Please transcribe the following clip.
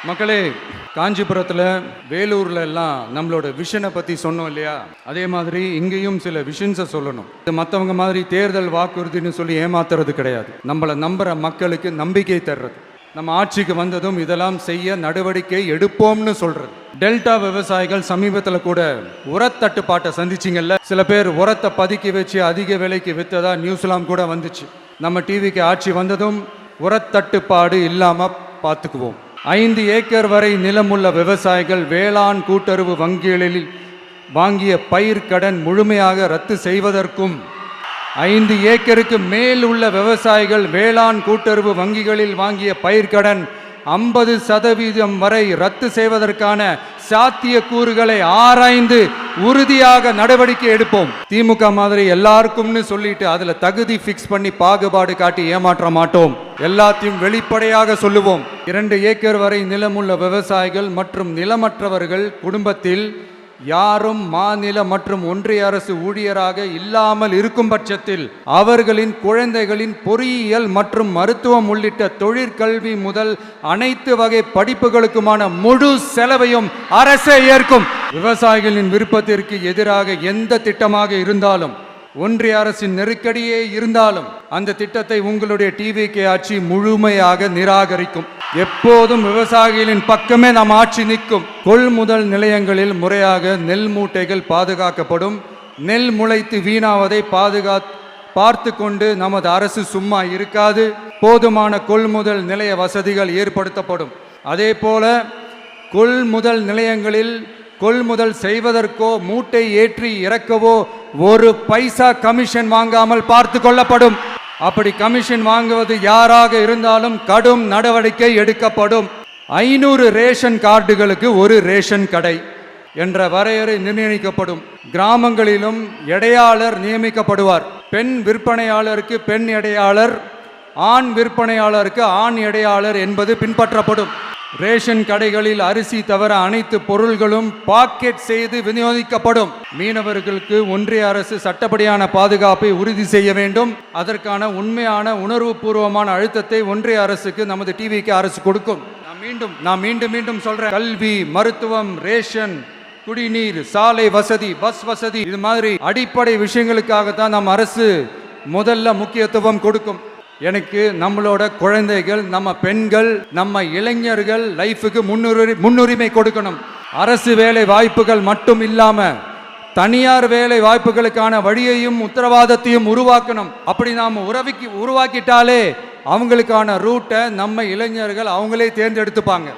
மக்களே, காஞ்சிபுரத்தில் வேலூர்ல எல்லாம் நம்மளோட விஷனை பற்றி சொன்னோம் இல்லையா? அதே மாதிரி இங்கேயும் சில விஷன்ஸை சொல்லணும். இது மற்றவங்க மாதிரி தேர்தல் வாக்குறுதின்னு சொல்லி ஏமாத்துறது கிடையாது. நம்மளை நம்புகிற மக்களுக்கு நம்பிக்கை தர்றது. நம்ம ஆட்சிக்கு வந்ததும் இதெல்லாம் செய்ய நடவடிக்கை எடுப்போம்னு சொல்றது. டெல்டா விவசாயிகள் சமீபத்தில் கூட உரத்தட்டுப்பாட்டை சந்திச்சிங்கல்ல. சில பேர் உரத்தை பதுக்கி வச்சு அதிக விலைக்கு விற்றதா நியூஸ்லாம் கூட வந்துச்சு. நம்ம டிவிக்கு ஆட்சி வந்ததும் உரத்தட்டுப்பாடு இல்லாமல் பார்த்துக்குவோம். 5 ஏக்கர் வரை நிலமுள்ள விவசாயிகள் வேளாண் கூட்டுறவு வங்கிகளில் வாங்கிய பயிர் கடன் முழுமையாக ரத்து செய்வதற்கும் 5 ஏக்கருக்கு மேல் உள்ள விவசாயிகள் வேளாண் கூட்டுறவு வங்கிகளில் வாங்கிய பயிர்க்கடன் 50% வரை ரத்து செய்வதற்கான சாத்திய கூறுகளை ஆராய்ந்து உறுதியாக நடவடிக்கை எடுப்போம். திமுக மாதிரி எல்லாருக்கும்னு சொல்லிட்டு அதுல தகுதி ஃபிக்ஸ் பண்ணி பாகுபாடு காட்டி ஏமாற்ற மாட்டோம். எல்லாத்தையும் வெளிப்படையாக சொல்லுவோம். 2 ஏக்கர் வரை நிலமுள்ள விவசாயிகள் மற்றும் நிலமற்றவர்கள் குடும்பத்தில் யாரும் மாநில மற்றும் ஒன்றிய அரசு ஊழியராக இல்லாமல் இருக்கும் பட்சத்தில் அவர்களின் குழந்தைகளின் பொறியியல் மற்றும் மருத்துவம் உள்ளிட்ட தொழிற்கல்வி முதல் அனைத்து வகை படிப்புகளுக்குமான முழு செலவையும் அரசே ஏற்கும். விவசாயிகளின் விருப்பத்திற்கு எதிராக எந்த திட்டமாக இருந்தாலும், ஒன்றிய அரசின் நெருக்கடியே இருந்தாலும் அந்த திட்டத்தை உங்களுடைய டிவிகே ஆட்சி முழுமையாக நிராகரிக்கும். எப்போதும் விவசாயிகளின் பக்கமே நம் ஆட்சி நிற்கும். கொள்முதல் நிலையங்களில் முறையாக நெல் மூட்டைகள் பாதுகாக்கப்படும். நெல் முளைத்து வீணாவதை பார்த்து கொண்டு நமது அரசு சும்மா இருக்காது. போதுமான கொள்முதல் நிலைய வசதிகள் ஏற்படுத்தப்படும். அதே போல கொள்முதல் நிலையங்களில் கொள்முதல் செய்வதற்கோ மூட்டை ஏற்றி இறக்கவோ 1 பைசா கமிஷன் வாங்காமல் பார்த்து கொள்ளப்படும். அப்படி கமிஷன் வாங்குவது யாராக இருந்தாலும் கடும் நடவடிக்கை எடுக்கப்படும். 500 ரேஷன் கார்டுகளுக்கு 1 ரேஷன் கடை என்ற வரையறை நிர்ணயிக்கப்படும். கிராமங்களிலும் எடையாளர் நியமிக்கப்படுவார். பெண் விற்பனையாளருக்கு பெண் எடையாளர், ஆண் விற்பனையாளருக்கு ஆண் எடையாளர் என்பது பின்பற்றப்படும். ரேஷன் கடைகளில் அரிசி தவிர அனைத்து பொருள்களும் பாக்கெட் செய்து விநியோகிக்கப்படும். மீனவர்களுக்கு ஒன்றிய அரசு சட்டப்படியான பாதுகாப்பை உறுதி செய்ய வேண்டும். அதற்கான உண்மையான உணர்வுபூர்வமான அழுத்தத்தை ஒன்றிய அரசுக்கு நமது டிவிக்கு அரசு கொடுக்கும். நான் மீண்டும் சொல்றேன். கல்வி, மருத்துவம், ரேஷன், குடிநீர், சாலை வசதி, பஸ் வசதி, இது மாதிரி அடிப்படை விஷயங்களுக்காகத்தான் நம் அரசு முதல்ல முக்கியத்துவம் கொடுக்கும். எனக்கு நம்மளோட குழந்தைகள், நம்ம பெண்கள், நம்ம இளைஞர்கள் லைஃபுக்கு முன்னுரிமை கொடுக்கணும். அரசு வேலை வாய்ப்புகள் மட்டும் இல்லாம தனியார் வேலை வாய்ப்புகளுக்கான வழியையும் உத்தரவாதத்தையும் உருவாக்கணும். அப்படி நாம் உருவாக்கிட்டாலே அவங்களுக்கான ரூட்டை நம்ம இளைஞர்கள் அவங்களே தேர்ந்தெடுத்துப்பாங்க.